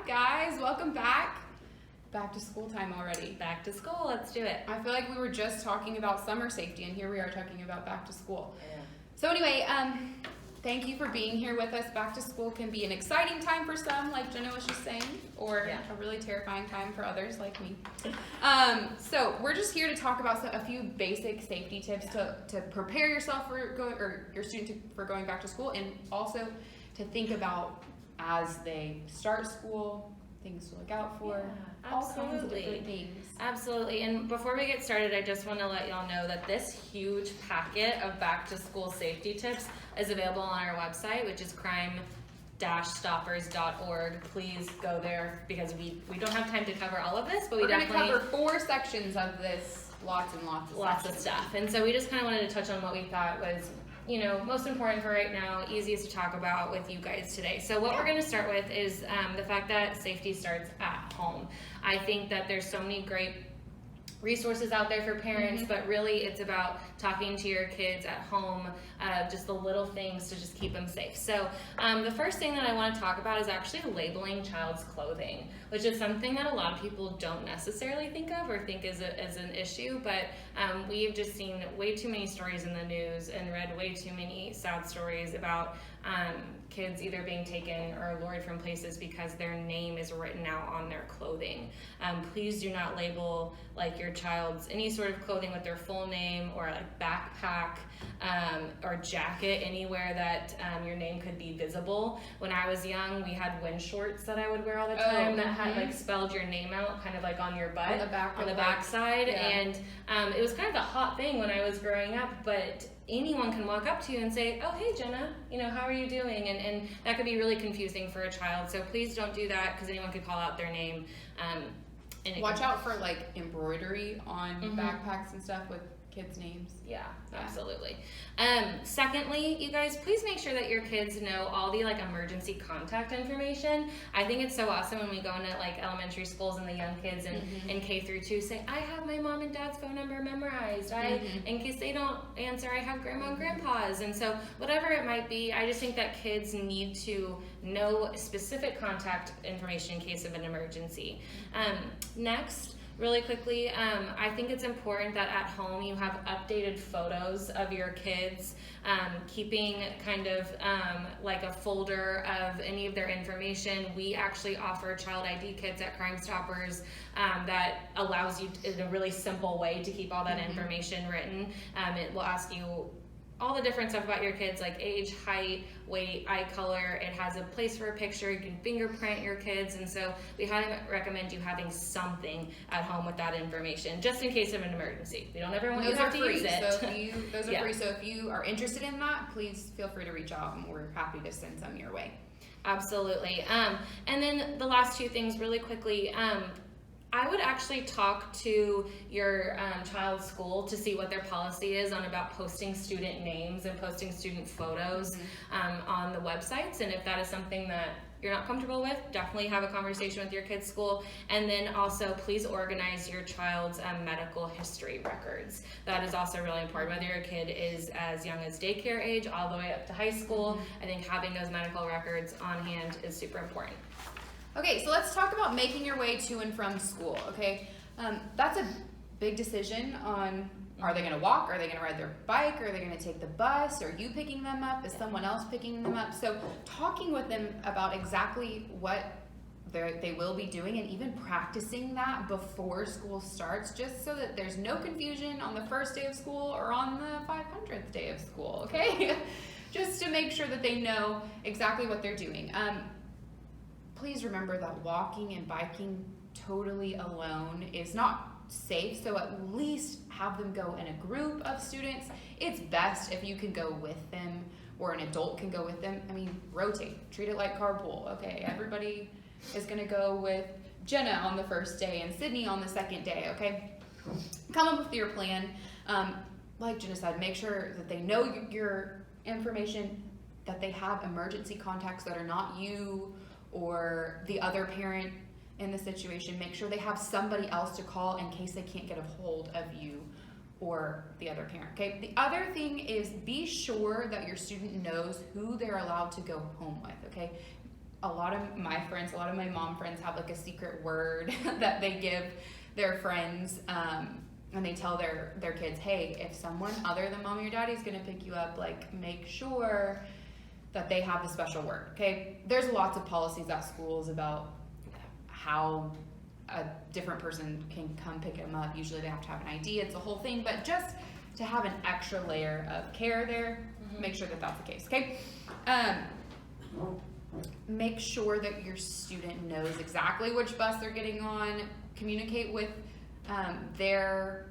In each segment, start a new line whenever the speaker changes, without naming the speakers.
guys? Welcome back. Back to school time already.
Back to school, let's do it.
I feel like we were just talking about summer safety, and here we are talking about back to school.
Yeah.
So anyway, thank you for being here with us. Back to school can be an exciting time for some, like Jenna was just saying, or a really terrifying time for others like me. So we're just here to talk about a few basic safety tips to prepare yourself for your student for going back to school, and also to think about as they start school, things to look out for.
Yeah,
all kinds of different things.
Absolutely. And before we get started, I just want to let y'all know that this huge packet of back to school safety tips is available on our website, which is crime-stoppers.org. Please go there because we don't have time to cover all of this, but
we're going to cover 4 sections of this, lots and lots of
stuff. And so we just kind of wanted to touch on what we thought was, you know, most important for right now, easiest to talk about with you guys today. So what we're going to start with is the fact that safety starts at home. I think that there's so many great resources out there for parents, but really it's about talking to your kids at home, just the little things to just keep them safe. So the first thing that I want to talk about is actually labeling child's clothing, which is something that a lot of people don't necessarily think of or think is an issue, but we've just seen way too many stories in the news and read way too many sad stories about kids either being taken or lured from places because their name is written out on their clothing. Please do not label like your child's any sort of clothing with their full name, or like backpack or jacket anywhere that your name could be visible. When I was young, we had wind shorts that I would wear all the time that had like spelled your name out kind of like on your butt, on the back side. And it was kind of a hot thing when I was growing up, but anyone can walk up to you and say, oh, hey, Jenna, you know, how are you doing? And that could be really confusing for a child. So please don't do that, because anyone could call out their name. And
watch out for like embroidery on backpacks and stuff with kids' names.
Yeah, absolutely. Secondly, you guys, please make sure that your kids know all the like emergency contact information. I think it's so awesome when we go into like elementary schools and the young kids in K through 2 say, I have my mom and dad's phone number memorized. In case they don't answer, I have grandma and grandpa's. And so whatever it might be, I just think that kids need to know specific contact information in case of an emergency. Next, really quickly, I think it's important that at home you have updated photos of your kids, keeping kind of like a folder of any of their information. We actually offer child ID kits at Crime Stoppers that allows you in a really simple way to keep all that information written. It will ask you all the different stuff about your kids, like age, height, weight, eye color. It has a place for a picture. You can fingerprint your kids. And so we highly recommend you having something at home with that information, just in case of an emergency. We don't ever want you to have to use it.
Those are free. So if you are interested in that, please feel free to reach out, and we're happy to send some your way.
Absolutely. And then the last 2 things really quickly. I would actually talk to your child's school to see what their policy is on about posting student names and posting student photos on the websites. And if that is something that you're not comfortable with, definitely have a conversation with your kid's school. And then also please organize your child's medical history records. That is also really important, whether your kid is as young as daycare age all the way up to high school. I think having those medical records on hand is super important.
Okay, so let's talk about making your way to and from school, okay? That's a big decision on, are they gonna walk, are they gonna ride their bike, are they gonna take the bus, are you picking them up, is someone else picking them up? So talking with them about exactly what they will be doing, and even practicing that before school starts, just so that there's no confusion on the first day of school or on the 500th day of school, okay? Just to make sure that they know exactly what they're doing. Please remember that walking and biking totally alone is not safe, so at least have them go in a group of students. It's best if you can go with them, or an adult can go with them. I mean, rotate, treat it like carpool. Okay, everybody is gonna go with Jenna on the first day and Sydney on the second day, okay? Come up with your plan. Like Jenna said, make sure that they know your information, that they have emergency contacts that are not you or the other parent in the situation. Make sure they have somebody else to call in case they can't get a hold of you or the other parent, okay? The other thing is be sure that your student knows who they're allowed to go home with, okay? a lot of my friends, a lot of my mom friends have like a secret word that they give their friends, and they tell their kids, hey, if someone other than mommy or daddy is gonna pick you up, like make sure that they have the special word, okay? There's lots of policies at schools about how a different person can come pick them up. Usually they have to have an ID, it's a whole thing, but just to have an extra layer of care there, make sure that that's the case, okay? Make sure that your student knows exactly which bus they're getting on. Communicate with their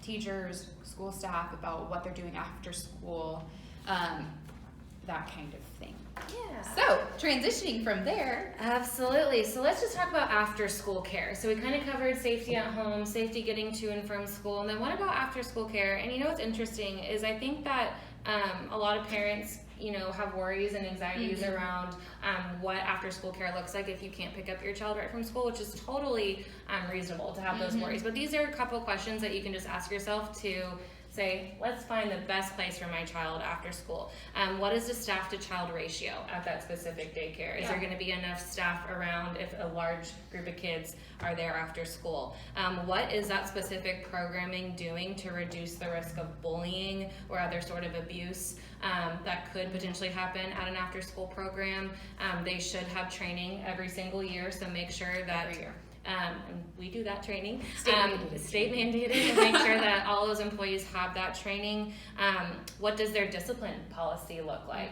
teachers, school staff about what they're doing after school, that kind of thing.
Yeah.
So, transitioning from there.
Absolutely. So let's just talk about after school care. So we kind of covered safety at home, safety getting to and from school, and then what about after school care? And you know what's interesting is I think that a lot of parents have worries and anxieties around what after school care looks like if you can't pick up your child right from school, which is totally reasonable to have those worries. But these are a couple questions that you can just ask yourself to say, let's find the best place for my child after school. What is the staff to child ratio at that specific daycare? Is there going to be enough staff around if a large group of kids are there after school? What is that specific programming doing to reduce the risk of bullying or other sort of abuse that could potentially happen at an after school program? They should have training every single year, so make sure that
Every year.
and we do that training,
State
mandated to make sure that all those employees have that training. What does their discipline policy look like?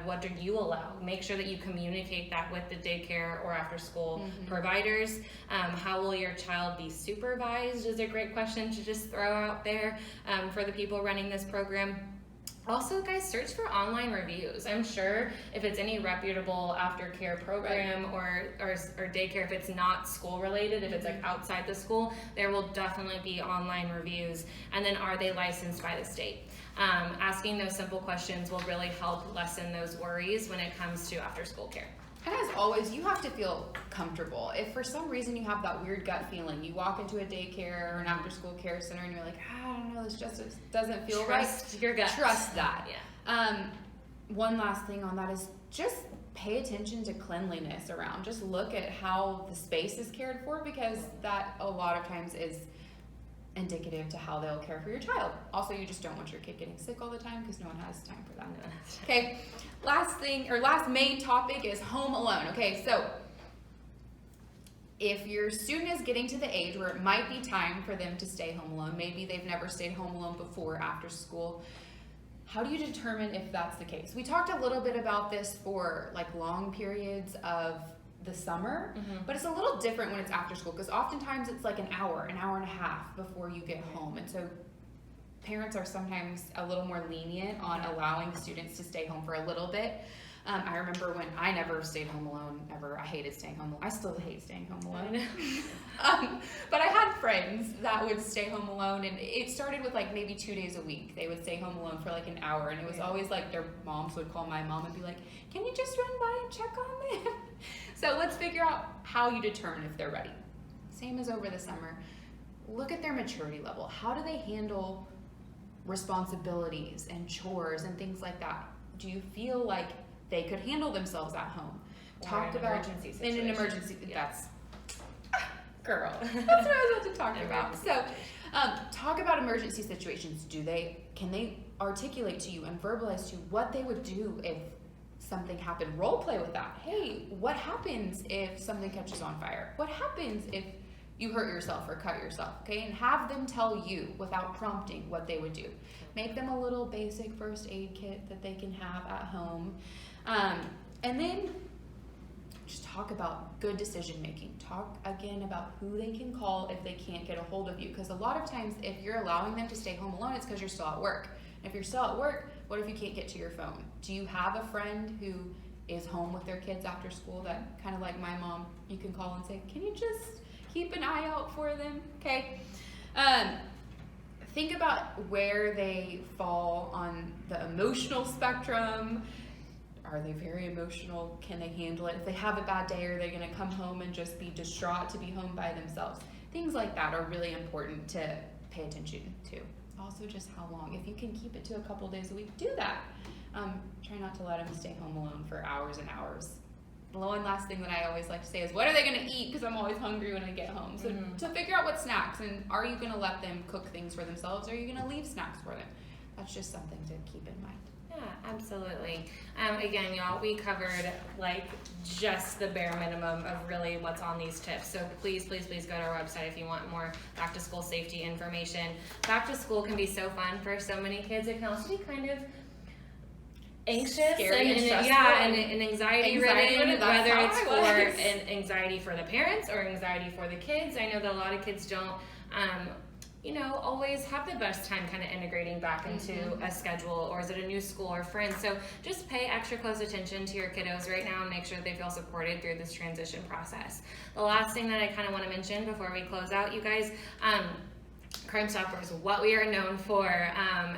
What do you allow? Make sure that you communicate that with the daycare or after school providers. How will your child be supervised is a great question to just throw out there for the people running this program. Also, guys, search for online reviews. I'm sure if it's any reputable aftercare program or daycare, if it's not school related, if it's like outside the school, there will definitely be online reviews. And then, are they licensed by the state? Asking those simple questions will really help lessen those worries when it comes to after school care.
And as always, you have to feel comfortable. If for some reason you have that weird gut feeling, you walk into a daycare or an after school care center and you're like, I don't know, this just doesn't feel
Trust
right.
your gut.
Trust that.
Yeah.
One last thing on that is just pay attention to cleanliness around. Just look at how the space is cared for, because that a lot of times is indicative to how they'll care for your child. Also, you just don't want your kid getting sick all the time, because no one has time for that. Okay, last main topic is home alone. Okay, so if your student is getting to the age where it might be time for them to stay home alone, maybe they've never stayed home alone before after school, how do you determine if that's the case? We talked a little bit about this for like long periods of the summer, but it's a little different when it's after school, because oftentimes it's like an hour and a half before you get home, and so parents are sometimes a little more lenient on allowing students to stay home for a little bit. I remember when I never stayed home alone ever. I hated staying home alone. I still hate staying home alone. But I had friends that would stay home alone, and it started with like maybe 2 days a week. They would stay home alone for like an hour, and it was always like their moms would call my mom and be like, can you just run by and check on them? So let's figure out how you determine if they're ready. Same as over the summer. Look at their maturity level. How do they handle responsibilities and chores and things like that? Do you feel like they could handle themselves at home?
Talk about in
an emergency. That's girl. That's what I was about to talk about. So, talk about emergency situations. Can they articulate to you and verbalize to you what they would do if something happened? Role play with that. Hey, what happens if something catches on fire? What happens if you hurt yourself or cut yourself? Okay, and have them tell you without prompting what they would do. Make them a little basic first aid kit that they can have at home. And then just talk about good decision making. Talk again about who they can call if they can't get a hold of you. Because a lot of times if you're allowing them to stay home alone, it's because you're still at work. And if you're still at work, what if you can't get to your phone? Do you have a friend who is home with their kids after school that, kind of like my mom, you can call and say, can you just keep an eye out for them? Okay. Think about where they fall on the emotional spectrum. Are they very emotional? Can they handle it? If they have a bad day, are they going to come home and just be distraught to be home by themselves? Things like that are really important to pay attention to. Also, just how long. If you can keep it to a couple days a week, do that. Try not to let them stay home alone for hours and hours. one last thing that I always like to say is, what are they going to eat? Because I'm always hungry when I get home. So to figure out what snacks, and are you going to let them cook things for themselves, or are you going to leave snacks for them? That's just something to keep in mind.
Yeah, absolutely. Again, y'all, we covered like just the bare minimum of really what's on these tips. So please, please, please go to our website if you want more back to school safety information. Back to school can be so fun for so many kids. It can also be kind of anxious
Scary and stressful
and anxiety ridden,
that's
whether
how
it's
I
for
was.
an anxiety for the parents or anxiety for the kids. I know that a lot of kids don't always have the best time kind of integrating back into a schedule, or is it a new school or friends. So just pay extra close attention to your kiddos right now and make sure that they feel supported through this transition process. The last thing that I kind of want to mention before we close out, you guys, Crime Stoppers, what we are known for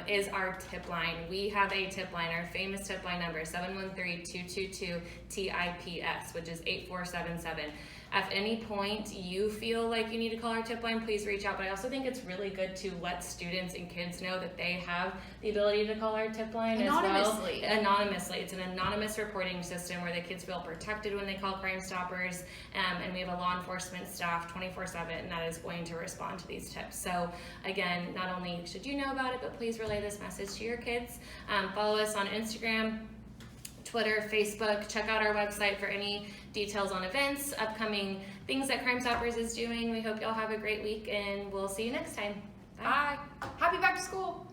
is our tip line. We have a tip line, our famous tip line number, 713-222-TIPS, which is 8477. At any point you feel like you need to call our tip line, please reach out. But I also think it's really good to let students and kids know that they have the ability to call our tip line
Anonymously.
as well. Anonymously. It's an anonymous reporting system where the kids feel protected when they call Crime Stoppers, and we have a law enforcement staff 24/7 that is going to respond to these tips. So again, not only should you know about it, but please relay this message to your kids. Follow us on Instagram, Twitter, Facebook. Check out our website for any details on events, upcoming things that Crime Stoppers is doing. We hope y'all have a great week, and we'll see you next time.
Bye. Happy back to school.